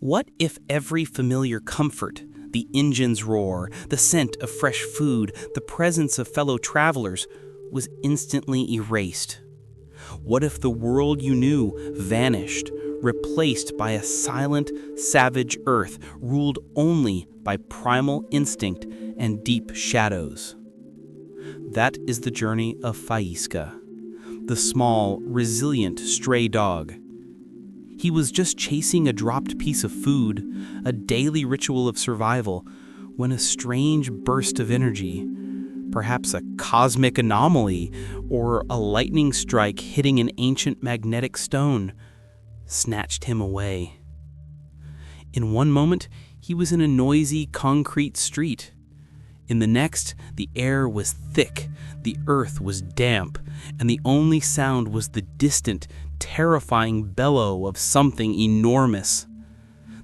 What if every familiar comfort, the engine's roar, the scent of fresh food, the presence of fellow travelers, was instantly erased? What if the world you knew vanished, replaced by a silent, savage earth ruled only by primal instinct and deep shadows? That is the journey of Faísca, the small, resilient stray dog. He was just chasing a dropped piece of food, a daily ritual of survival, when a strange burst of energy, perhaps a cosmic anomaly or a lightning strike hitting an ancient magnetic stone, snatched him away. In one moment, he was in a noisy concrete street. In the next, the air was thick, the earth was damp, and the only sound was the distant, terrifying bellow of something enormous.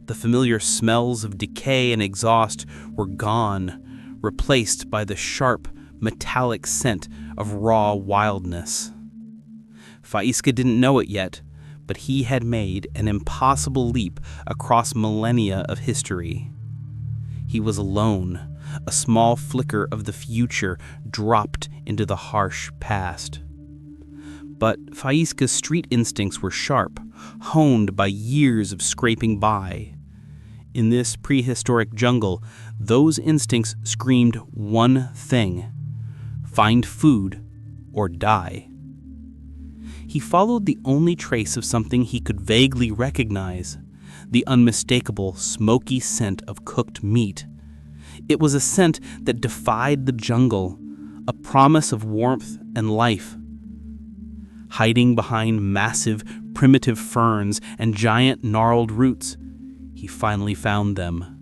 The familiar smells of decay and exhaust were gone, replaced by the sharp, metallic scent of raw wildness. Faísca didn't know it yet, but he had made an impossible leap across millennia of history. He was alone. A small flicker of the future dropped into the harsh past. But Faísca's street instincts were sharp, honed by years of scraping by. In this prehistoric jungle, those instincts screamed one thing: find food or die. He followed the only trace of something he could vaguely recognize, the unmistakable, smoky scent of cooked meat. It was a scent that defied the jungle, a promise of warmth and life. Hiding behind massive, primitive ferns and giant gnarled roots, he finally found them.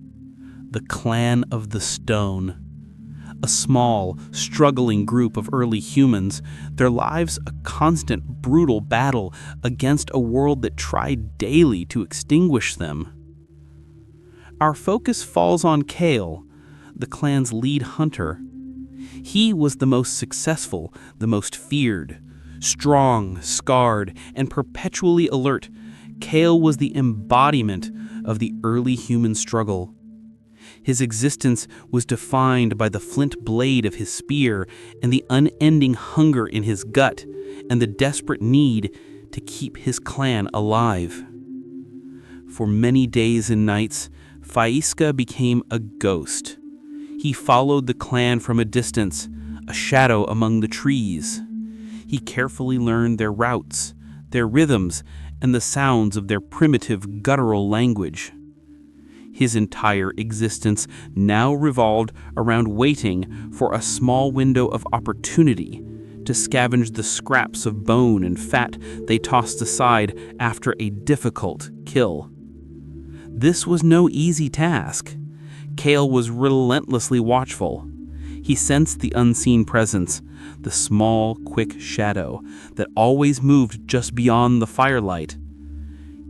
The Clan of the Stone. A small, struggling group of early humans, their lives a constant, brutal battle against a world that tried daily to extinguish them. Our focus falls on Kael, the clan's lead hunter. He was the most successful, the most feared. Strong, scarred, and perpetually alert, Kael was the embodiment of the early human struggle. His existence was defined by the flint blade of his spear and the unending hunger in his gut and the desperate need to keep his clan alive. For many days and nights, Faísca became a ghost. He followed the clan from a distance, a shadow among the trees. He carefully learned their routes, their rhythms, and the sounds of their primitive guttural language. His entire existence now revolved around waiting for a small window of opportunity to scavenge the scraps of bone and fat they tossed aside after a difficult kill. This was no easy task. Kael was relentlessly watchful. He sensed the unseen presence, the small, quick shadow that always moved just beyond the firelight.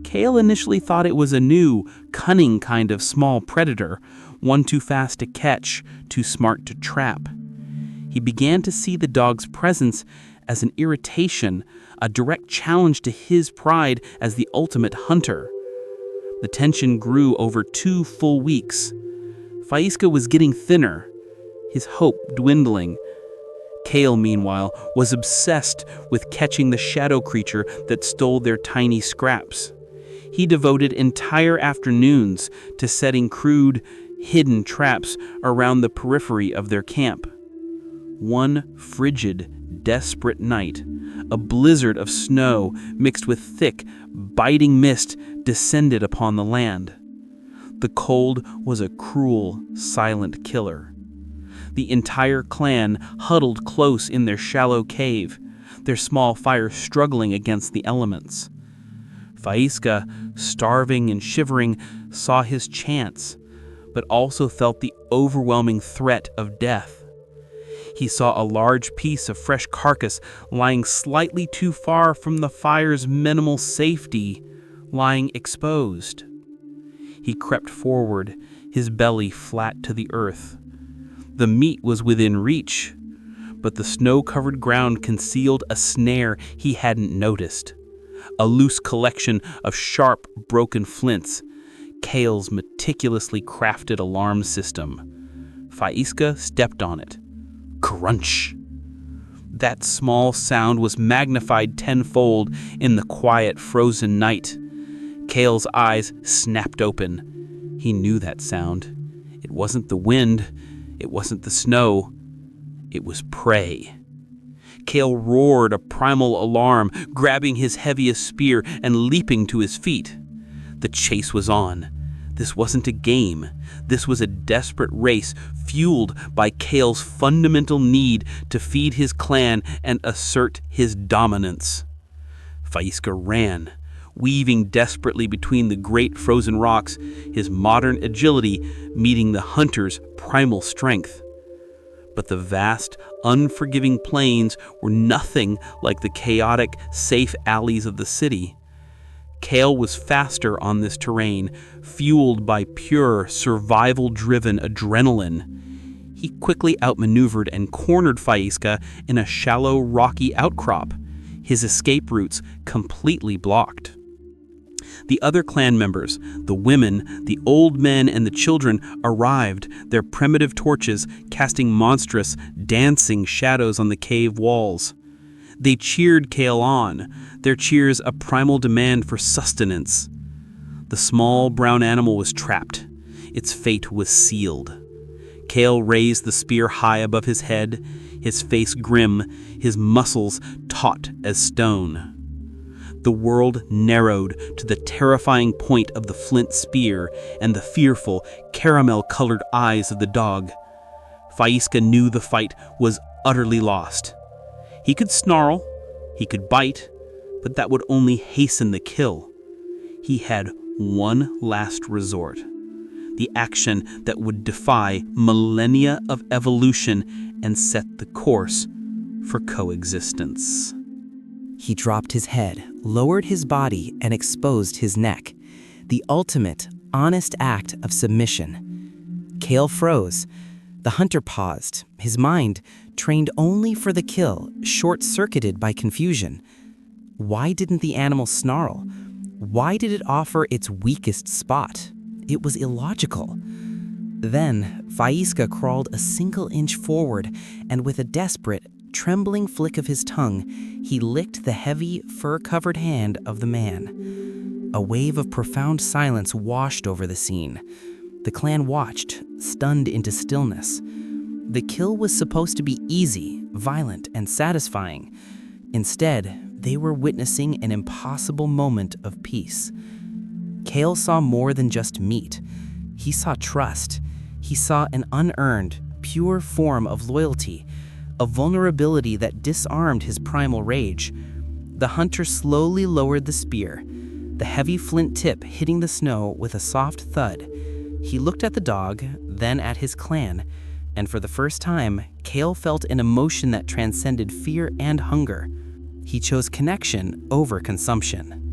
Kael initially thought it was a new, cunning kind of small predator, one too fast to catch, too smart to trap. He began to see the dog's presence as an irritation, a direct challenge to his pride as the ultimate hunter. The tension grew over 2 full weeks. Faísca was getting thinner, his hope dwindling. Kael, meanwhile, was obsessed with catching the shadow creature that stole their tiny scraps. He devoted entire afternoons to setting crude, hidden traps around the periphery of their camp. One frigid, desperate night, a blizzard of snow mixed with thick, biting mist descended upon the land. The cold was a cruel, silent killer. The entire clan huddled close in their shallow cave, their small fire struggling against the elements. Faísca, starving and shivering, saw his chance, but also felt the overwhelming threat of death. He saw a large piece of fresh carcass lying slightly too far from the fire's minimal safety, lying exposed. He crept forward, his belly flat to the earth. The meat was within reach, but the snow-covered ground concealed a snare he hadn't noticed. A loose collection of sharp, broken flints. Kael's meticulously crafted alarm system. Faísca stepped on it. Crunch! That small sound was magnified tenfold in the quiet, frozen night. Kael's eyes snapped open. He knew that sound. It wasn't the wind. It wasn't the snow. It was prey. Kael roared a primal alarm, grabbing his heaviest spear and leaping to his feet. The chase was on. This wasn't a game. This was a desperate race fueled by Kael's fundamental need to feed his clan and assert his dominance. Faísca ran, weaving desperately between the great frozen rocks, his modern agility meeting the hunter's primal strength. But the vast, unforgiving plains were nothing like the chaotic, safe alleys of the city. Kael was faster on this terrain, fueled by pure, survival-driven adrenaline. He quickly outmaneuvered and cornered Faísca in a shallow, rocky outcrop, his escape routes completely blocked. The other clan members, the women, the old men, and the children arrived, their primitive torches casting monstrous, dancing shadows on the cave walls. They cheered Kael on, their cheers a primal demand for sustenance. The small brown animal was trapped. Its fate was sealed. Kael raised the spear high above his head, his face grim, his muscles taut as stone. The world narrowed to the terrifying point of the flint spear and the fearful, caramel-colored eyes of the dog. Faísca knew the fight was utterly lost. He could snarl, he could bite, but that would only hasten the kill. He had one last resort, the action that would defy millennia of evolution and set the course for coexistence. He dropped his head, lowered his body, and exposed his neck. The ultimate, honest act of submission. Kael froze. The hunter paused, his mind, trained only for the kill, short-circuited by confusion. Why didn't the animal snarl? Why did it offer its weakest spot? It was illogical. Then, Faísca crawled a single inch forward, and with a desperate, trembling flick of his tongue, he licked the heavy, fur-covered hand of the man. A wave of profound silence washed over the scene. The clan watched, stunned into stillness. The kill was supposed to be easy, violent, and satisfying. Instead, they were witnessing an impossible moment of peace. Kael saw more than just meat. He saw trust. He saw an unearned, pure form of loyalty, a vulnerability that disarmed his primal rage. The hunter slowly lowered the spear, the heavy flint tip hitting the snow with a soft thud. He looked at the dog, then at his clan, and for the first time, Kael felt an emotion that transcended fear and hunger. He chose connection over consumption.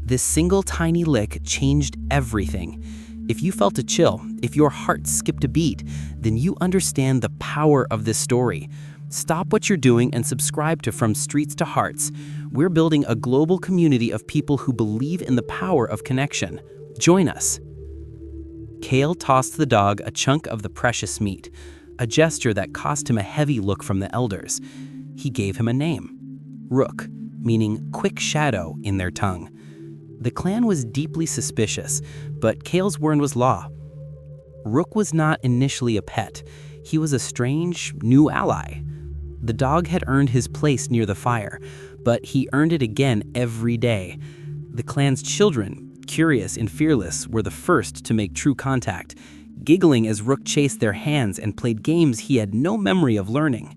This single tiny lick changed everything. If you felt a chill, if your heart skipped a beat, then you understand the power of this story. Stop what you're doing and subscribe to From Streets to Hearts. We're building a global community of people who believe in the power of connection. Join us. Kael tossed the dog a chunk of the precious meat, a gesture that cost him a heavy look from the elders. He gave him a name, Rook, meaning quick shadow in their tongue. The clan was deeply suspicious, but Kael's word was law. Rook was not initially a pet. He was a strange, new ally. The dog had earned his place near the fire, but he earned it again every day. The clan's children, curious and fearless, were the first to make true contact, giggling as Rook chased their hands and played games he had no memory of learning.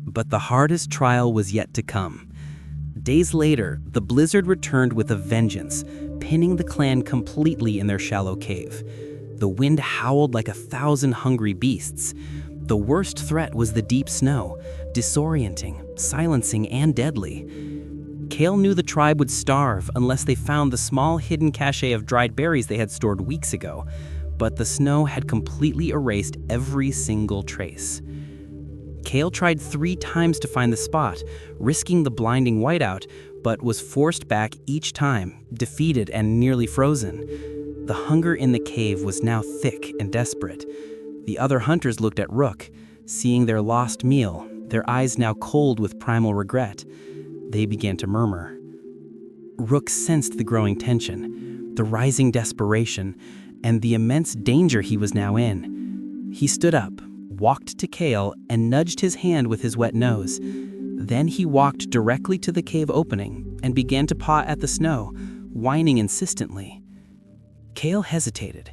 But the hardest trial was yet to come. Days later, the blizzard returned with a vengeance, pinning the clan completely in their shallow cave. The wind howled like 1,000 hungry beasts. The worst threat was the deep snow, disorienting, silencing, and deadly. Kael knew the tribe would starve unless they found the small hidden cache of dried berries they had stored weeks ago, but the snow had completely erased every single trace. Kael tried 3 times to find the spot, risking the blinding whiteout, but was forced back each time, defeated and nearly frozen. The hunger in the cave was now thick and desperate. The other hunters looked at Rook, seeing their lost meal, their eyes now cold with primal regret. They began to murmur. Rook sensed the growing tension, the rising desperation, and the immense danger he was now in. He stood up, walked to Kael, and nudged his hand with his wet nose. Then he walked directly to the cave opening and began to paw at the snow, whining insistently. Kael hesitated.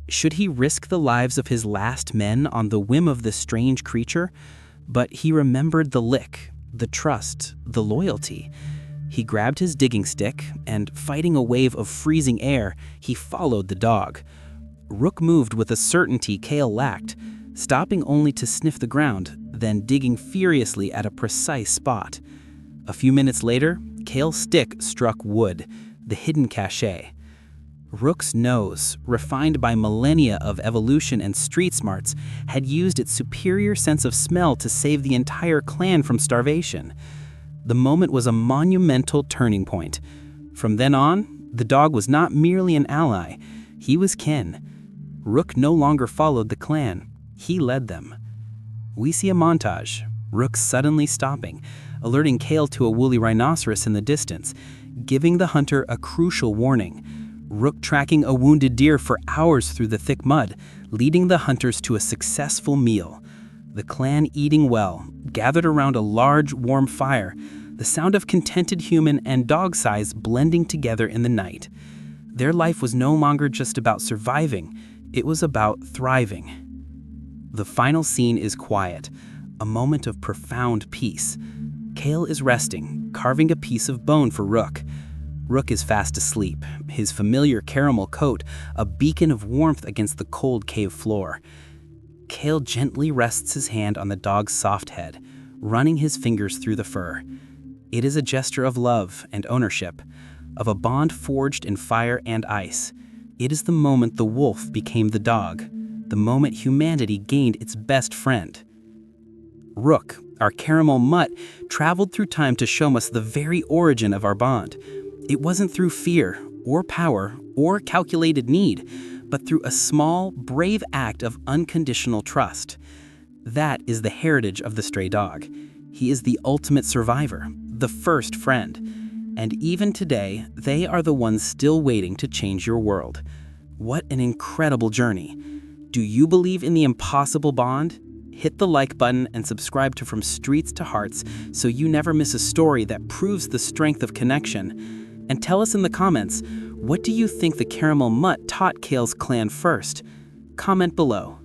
Should he risk the lives of his last men on the whim of the strange creature? But he remembered the lick, the trust, the loyalty. He grabbed his digging stick, and fighting a wave of freezing air, he followed the dog. Rook moved with a certainty Kael lacked, stopping only to sniff the ground, then digging furiously at a precise spot. A few minutes later, Kael's stick struck wood, the hidden cachet. Rook's nose, refined by millennia of evolution and street smarts, had used its superior sense of smell to save the entire clan from starvation. The moment was a monumental turning point. From then on, the dog was not merely an ally, he was kin. Rook no longer followed the clan, he led them. We see a montage, Rook suddenly stopping, alerting Kael to a woolly rhinoceros in the distance, giving the hunter a crucial warning. Rook tracking a wounded deer for hours through the thick mud, leading the hunters to a successful meal. The clan eating well, gathered around a large, warm fire, the sound of contented human and dog sighs blending together in the night. Their life was no longer just about surviving, it was about thriving. The final scene is quiet, a moment of profound peace. Kael is resting, carving a piece of bone for Rook. Rook is fast asleep, his familiar caramel coat a beacon of warmth against the cold cave floor. Kael gently rests his hand on the dog's soft head, running his fingers through the fur. It is a gesture of love and ownership, of a bond forged in fire and ice. It is the moment the wolf became the dog, the moment humanity gained its best friend. Rook, our caramel mutt, traveled through time to show us the very origin of our bond. It wasn't through fear, or power, or calculated need, but through a small, brave act of unconditional trust. That is the heritage of the stray dog. He is the ultimate survivor, the first friend. And even today, they are the ones still waiting to change your world. What an incredible journey. Do you believe in the impossible bond? Hit the like button and subscribe to From Streets to Hearts so you never miss a story that proves the strength of connection. And tell us in the comments, what do you think the caramel mutt taught Kael's clan first? Comment below.